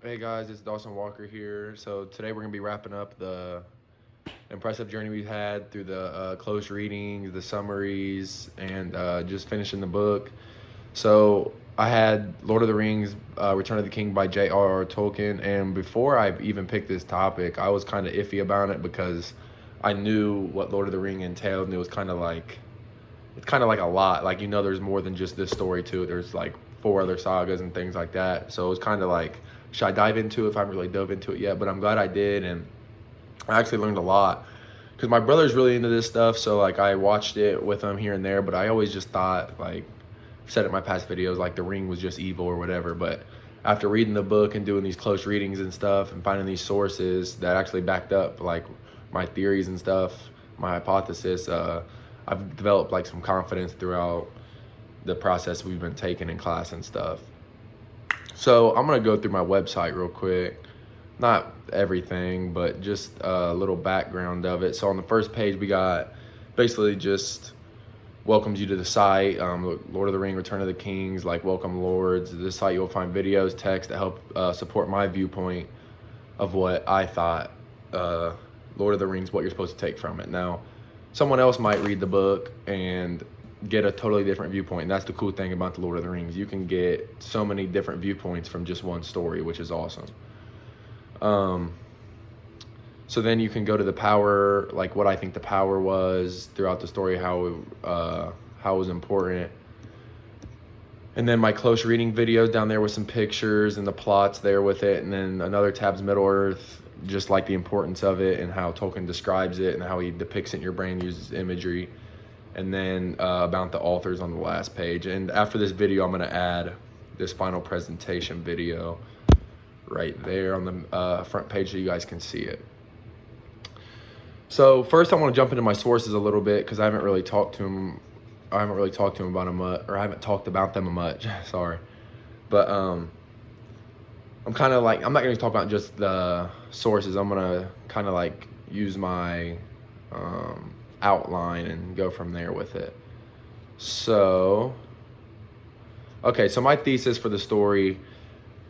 Hey guys, it's Dawson Walker here. So today we're gonna be wrapping up the impressive journey we've had through the close readings, the summaries, and just finishing the book. So I had Lord of the Rings, Return of the King by J.R.R. Tolkien, and before I even picked this topic, I was kind of iffy about it because I knew what Lord of the Ring entailed, and it was kind of like it's kind of like a lot. Like, there's more than just this story to it. There's like four other sagas and things like that. So it was kind of like, should I dive into it if I haven't really dove into it yet? But I'm glad I did, and I actually learned a lot because my brother's really into this stuff. So like I watched it with him here and there, but I always just thought, like I've said it in my past videos, like the ring was just evil or whatever. But after reading the book and doing these close readings and stuff and finding these sources that actually backed up like my theories and stuff, my hypothesis, I've developed like some confidence throughout the process we've been taking in class and stuff. So I'm gonna go through my website real quick. Not everything, but just a little background of it. So on the first page, we got basically just welcomes you to the site. Lord of the Ring, Return of the Kings, like welcome lords. This site you'll find videos, text that help support my viewpoint of what I thought Lord of the Rings, what you're supposed to take from it. Now, someone else might read the book and get a totally different viewpoint. And that's the cool thing about the Lord of the Rings. You can get so many different viewpoints from just one story, which is awesome. So then you can go to the power, like what I think the power was throughout the story, how it was important. And then my close reading videos down there with some pictures and the plots there with it. And then another tab's Middle Earth, just like the importance of it and how Tolkien describes it and how he depicts it in your brain, uses imagery. And then about the authors on the last page. And after this video, I'm gonna add this final presentation video right there on the front page so you guys can see it. So first I want to jump into my sources a little bit because I haven't really talked to him. I haven't really talked to him about them much, or I haven't talked about them much. Sorry, but I'm kind of like, I'm not going to talk about just the sources. I'm gonna kind of like use my outline and go from there with it. So, okay, so my thesis for the story,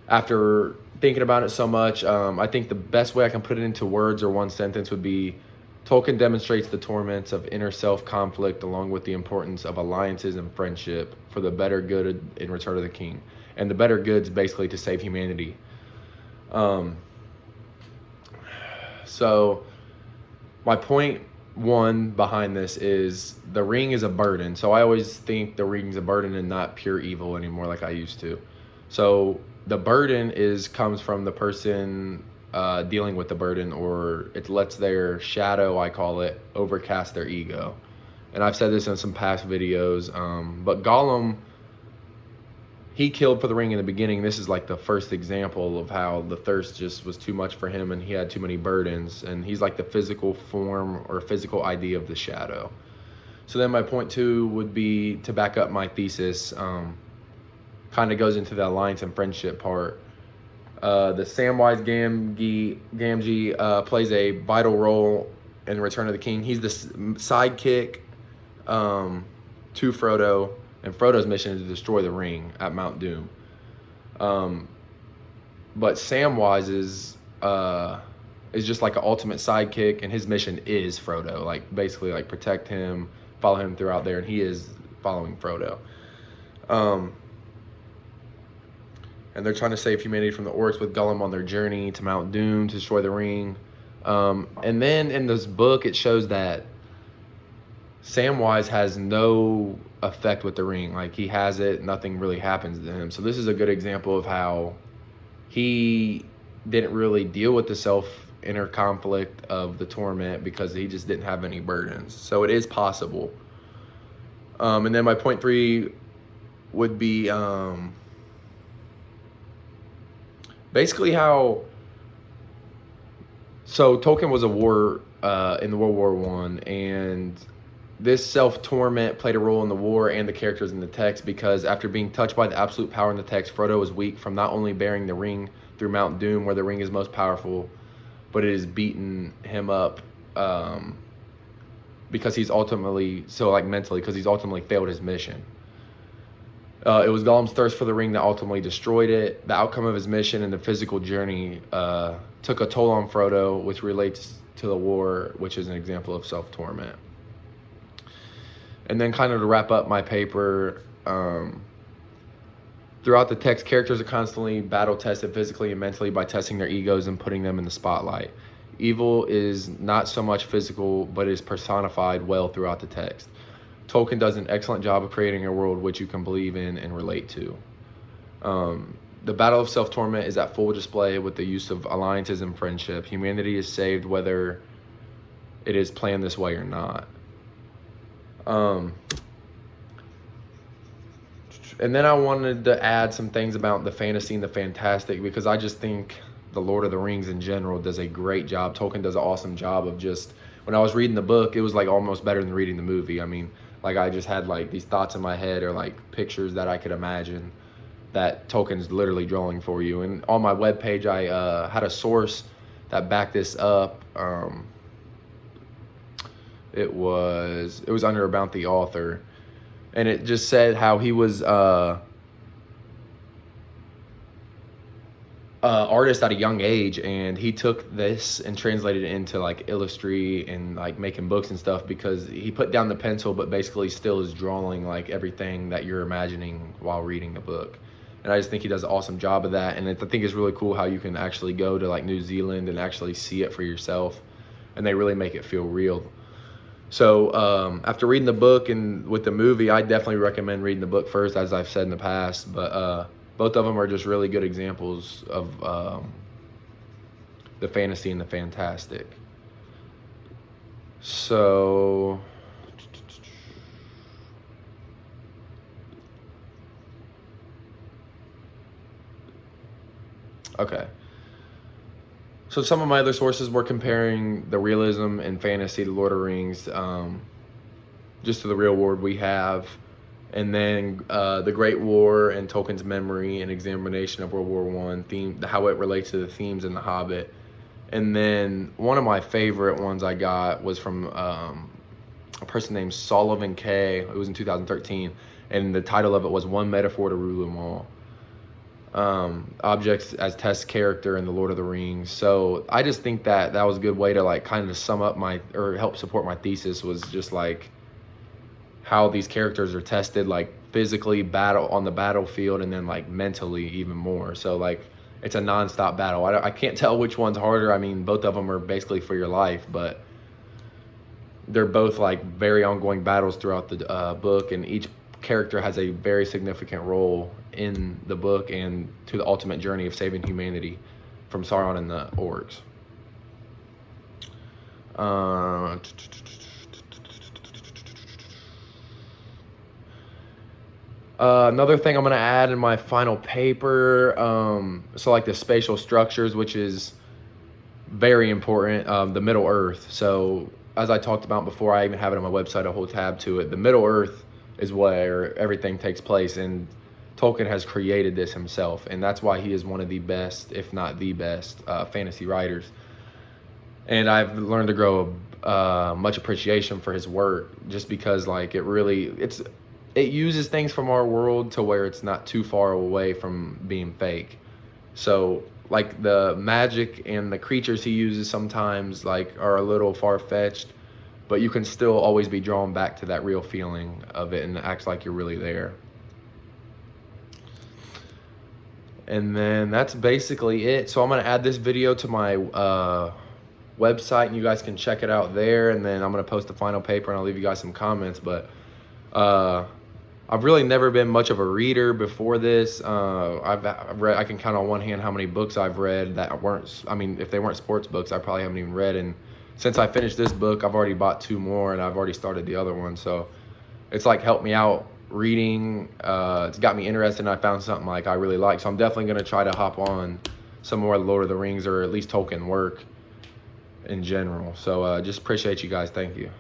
after thinking about it so much, I think the best way I can put it into words or one sentence would be: Tolkien demonstrates the torments of inner self conflict along with the importance of alliances and friendship for the better good in Return of the King. And the better good's basically to save humanity. So my point one behind this is the ring is a burden. So I always think the ring's a burden and not pure evil anymore like I used to. So the burden comes from the person dealing with the burden, or it lets their shadow, I call it, overcast their ego. And I've said this in some past videos, but Gollum, he killed for the ring in the beginning. This is like the first example of how the thirst just was too much for him and he had too many burdens. And he's like the physical form or physical idea of the shadow. So then my point two would be, to back up my thesis, kind of goes into the alliance and friendship part. The Samwise Gamgee plays a vital role in Return of the King. He's the sidekick to Frodo, and Frodo's mission is to destroy the ring at Mount Doom. But Samwise's is just like an ultimate sidekick, and his mission is Frodo, like basically like protect him, follow him throughout there, and he is following Frodo. And they're trying to save humanity from the orcs with Gollum on their journey to Mount Doom to destroy the ring. And then in this book, it shows that Samwise has no effect with the ring. Like, he has it, nothing really happens to him. So this is a good example of how he didn't really deal with the inner conflict of the torment because he just didn't have any burdens. So it is possible. And then my point three would be basically how, so Tolkien was a war in the World War I, and this self-torment played a role in the war and the characters in the text, because after being touched by the absolute power in the text, Frodo was weak from not only bearing the ring through Mount Doom, where the ring is most powerful, but it has beaten him up because he's ultimately, so like mentally, because he's ultimately failed his mission. It was Gollum's thirst for the ring that ultimately destroyed it. The outcome of his mission and the physical journey took a toll on Frodo, which relates to the war, which is an example of self-torment. And then kind of to wrap up my paper, throughout the text, characters are constantly battle-tested physically and mentally by testing their egos and putting them in the spotlight. Evil is not so much physical, but is personified well throughout the text. Tolkien does an excellent job of creating a world which you can believe in and relate to. The battle of self-torment is at full display with the use of alliances and friendship. Humanity is saved whether it is planned this way or not. And then I wanted to add some things about the fantasy and the fantastic, because I just think the Lord of the Rings in general does a great job. Tolkien does an awesome job of just, when I was reading the book, it was like almost better than reading the movie. I mean, like I just had like these thoughts in my head or like pictures that I could imagine that Tolkien's literally drawing for you. And on my webpage, I had a source that backed this up. It was under about the author, and it just said how he was artist at a young age, and he took this and translated it into like Illustrate and like making books and stuff, because he put down the pencil but basically still is drawing like everything that you're imagining while reading the book. And I just think he does an awesome job of that. And I think it's really cool how you can actually go to like New Zealand and actually see it for yourself, and they really make it feel real. So after reading the book and with the movie, I definitely recommend reading the book first, as I've said in the past. But both of them are just really good examples of the fantasy and the fantastic. So okay. So some of my other sources were comparing the realism and fantasy to Lord of the Rings, just to the real world we have. And then the Great War and Tolkien's memory and examination of World War I, how it relates to the themes in The Hobbit. And then one of my favorite ones I got was from a person named Sullivan K. It was in 2013. And the title of it was One Metaphor to Rule Them All. Objects as test character in the Lord of the Rings. So I just think that that was a good way to like kind of sum up or help support my thesis, was just like how these characters are tested, like physically on the battlefield, and then like mentally even more. So like it's a non-stop battle. I can't tell which one's harder. I mean, both of them are basically for your life, but they're both like very ongoing battles throughout the book, and each character has a very significant role in the book and to the ultimate journey of saving humanity from Sauron and the orcs. Another thing I'm going to add in my final paper, so like the spatial structures, which is very important, the Middle Earth. So as I talked about before, I even have it on my website, a whole tab to it. The Middle Earth is where everything takes place, and Tolkien has created this himself, and that's why he is one of the best, if not the best, fantasy writers. And I've learned to grow much appreciation for his work, just because like it uses things from our world to where it's not too far away from being fake. So like the magic and the creatures he uses sometimes like are a little far-fetched, but you can still always be drawn back to that real feeling of it and act like you're really there. And then that's basically it. So I'm going to add this video to my website, and you guys can check it out there. And then I'm going to post the final paper, and I'll leave you guys some comments. But I've really never been much of a reader before this. I've read, I can count on one hand how many books I've read that weren't, I mean, if they weren't sports books, I probably haven't even read. And since I finished this book, I've already bought 2 more, and I've already started the other one. So it's like helped me out reading. It's got me interested, and I found something like I really like. So I'm definitely going to try to hop on some more Lord of the Rings, or at least Tolkien work in general. So just appreciate you guys. Thank you.